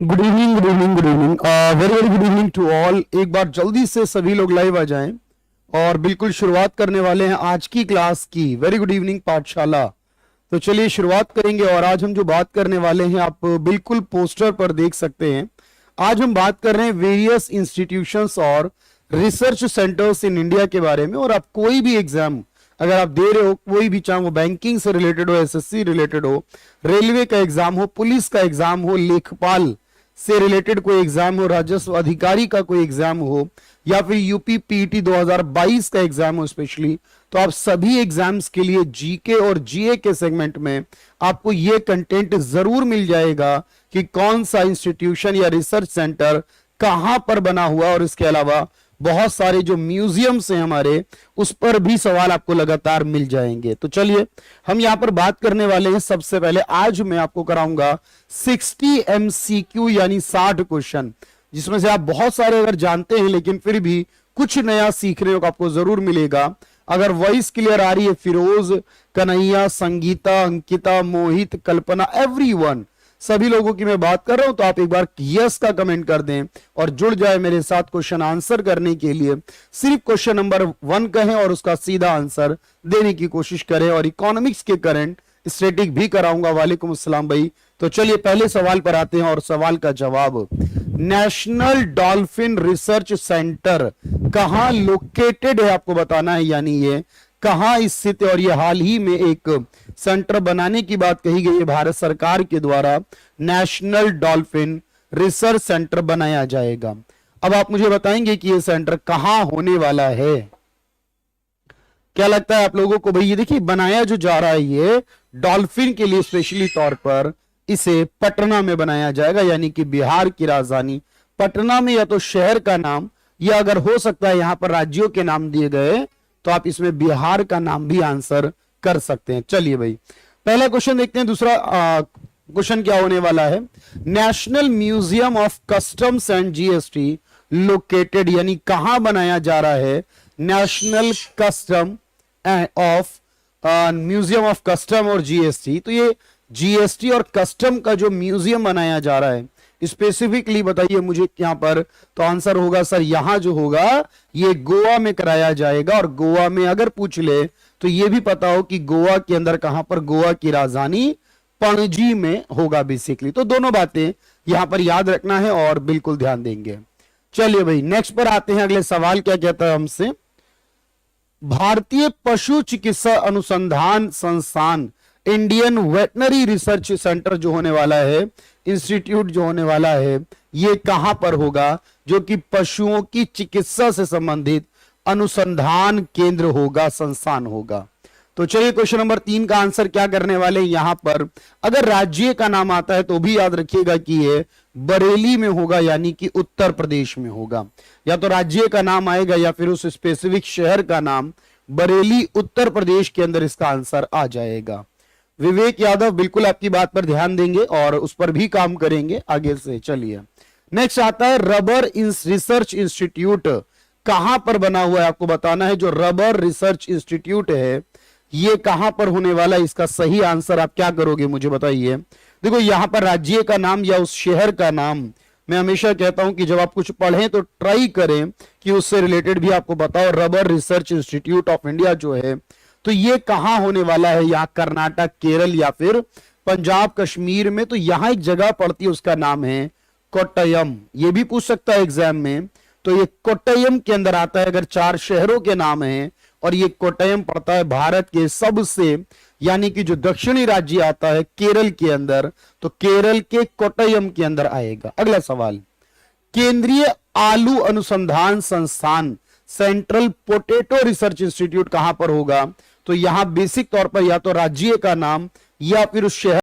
Good evening, good evening, good evening, very very good evening to all. एक बार जल्दी से सभी लोग लाइव आ जाएं और बिल्कुल शुरुआत करने वाले हैं आज की क्लास की। वेरी गुड इवनिंग पाठशाला। तो चलिए शुरुआत करेंगे और आज हम जो बात करने वाले हैं आप बिल्कुल पोस्टर पर देख सकते हैं। आज हम बात कर रहे हैं वेरियस इंस्टीट्यूशंस और रिसर्च सेंटर्स इन इंडिया के बारे में। और आप कोई भी एग्जाम अगर आप दे रहे हो, कोई भी, चाहे वो बैंकिंग से रिलेटेड हो, एसएससी रिलेटेड हो, रेलवे का एग्जाम हो, पुलिस का एग्जाम हो, लेखपाल से रिलेटेड कोई एग्जाम हो, राजस्व अधिकारी का कोई एग्जाम हो, या फिर यूपी पीटी 2022 का एग्जाम हो स्पेशली, तो आप सभी एग्जाम्स के लिए जीके और जीए के सेगमेंट में आपको ये कंटेंट जरूर मिल जाएगा कि कौन सा इंस्टीट्यूशन या रिसर्च सेंटर कहां पर बना हुआ। और इसके अलावा बहुत सारे जो म्यूजियम्स हैं हमारे, उस पर भी सवाल आपको लगातार मिल जाएंगे। तो चलिए हम यहां पर बात करने वाले हैं। सबसे पहले आज मैं आपको कराऊंगा 60 MCQ यानी 60 क्वेश्चन, जिसमें से आप बहुत सारे अगर जानते हैं लेकिन फिर भी कुछ नया सीखने को आपको जरूर मिलेगा। अगर वॉइस क्लियर आ रही है, फिरोज, कन्हैया, संगीता, अंकिता, मोहित, कल्पना, एवरीवन, सभी लोगों की मैं बात कर रहा हूं, तो आप एक बार यस का कमेंट कर दें और जुड़ जाए मेरे साथ क्वेश्चन आंसर करने के लिए। सिर्फ क्वेश्चन नंबर 1 कहें और उसका सीधा आंसर देने की कोशिश करें। और इकोनॉमिक्स के करंट स्टैटिक भी कराऊंगा। वालेकुम अस्सलाम भाई। तो चलिए पहले सवाल पर आते हैं और सवाल का जवाब। नेशनल डॉल्फिन रिसर्च सेंटर कहां लोकेटेड है आपको बताना है, यानी ये कहां स्थित है। और ये हाल ही में एक सेंटर बनाने की बात कही गई है भारत सरकार के द्वारा। नेशनल डॉल्फिन रिसर्च सेंटर बनाया जाएगा। अब आप मुझे बताएंगे कि ये सेंटर कहां होने वाला है। क्या लगता है आप लोगों को? भाई ये देखिए बनाया जो जा रहा है ये डॉल्फिन के लिए स्पेशली तौर पर इसे पटना में बनाया जाएगा, यानी कि बिहार की राजधानी पटना में, या तो शहर का नाम, या अगर हो सकता है यहां पर राज्यों के नाम दिए गए तो आप इसमें बिहार का नाम भी आंसर कर सकते हैं। चलिए भाई पहला क्वेश्चन देखते हैं। दूसरा क्वेश्चन क्या होने वाला है? National museum of customs and GST located, यानी कहां बनाया जा रहा है national custom of museum of custom और जीएसटी। तो ये जीएसटी और कस्टम का जो म्यूजियम बनाया जा रहा है, स्पेसिफिकली बताइए मुझे यहां पर। तो आंसर होगा सर यहां जो होगा ये गोवा में कराया जाएगा। और गोवा में अगर पूछ ले तो ये भी पता हो कि गोवा के अंदर कहां पर, गोवा की राजधानी पणजी में होगा बेसिकली। तो दोनों बातें यहां पर याद रखना है और बिल्कुल ध्यान देंगे। चलिए भाई नेक्स्ट पर आते हैं। अगले सवाल क्या कहता है हमसे? भारतीय पशु चिकित्सा अनुसंधान संस्थान, इंडियन वेटनरी रिसर्च सेंटर जो होने वाला है, इंस्टीट्यूट जो होने वाला है, ये कहां पर होगा? जो कि पशुओं की चिकित्सा से संबंधित अनुसंधान केंद्र होगा, संस्थान होगा। तो चलिए क्वेश्चन नंबर 3 का आंसर क्या करने वाले हैं यहां पर। अगर राज्य का नाम आता है तो भी याद रखिएगा कि ये बरेली में होगा, यानी कि उत्तर प्रदेश में होगा। या तो राज्य का नाम आएगा या फिर उस स्पेसिफिक शहर का नाम। बरेली उत्तर प्रदेश के अंदर इसका आंसर आ जाएगा। विवेक यादव बिल्कुल आपकी बात पर ध्यान देंगे और उस पर भी काम करेंगे आगे से। चलिए नेक्स्ट आता है रबर रिसर्च इंस्टीट्यूट कहां पर बना हुआ है आपको बताना है। जो रबर रिसर्च इंस्टीट्यूट है ये कहां पर होने वाला है, इसका सही आंसर आप क्या करोगे मुझे बताइए। देखो यहां पर राज्य का नाम या उस शहर का नाम, मैं हमेशा कहता हूं कि जब आप कुछ पढ़ें तो ट्राई करें कि उससे रिलेटेड भी आपको बताओ। Rubber research institute of India जो है तो ये कहां होने वाला है, या कर्नाटक, केरल या फिर पंजाब कश्मीर में। तो यहां एक जगह पड़ती है उसका नाम है कोट्टयम। ये भी पूछ सकता है एग्जाम में। तो ये कोट्टयम के अंदर आता है। अगर 4 शहरों के नाम हैं और ये कोट्टयम पड़ता है भारत के सबसे, यानी कि जो दक्षिणी राज्य आता है केरल के अंदर, तो केरल के कोट्टयम के अंदर आएगा। अगला सवाल, केंद्रीय आलू अनुसंधान संस्थान, सेंट्रल पोटैटो रिसर्च इंस्टीट्यूट कहां पर होगा? तो यहां बेसिक तौर पर या तो राज्य का नाम या फिर उस शहर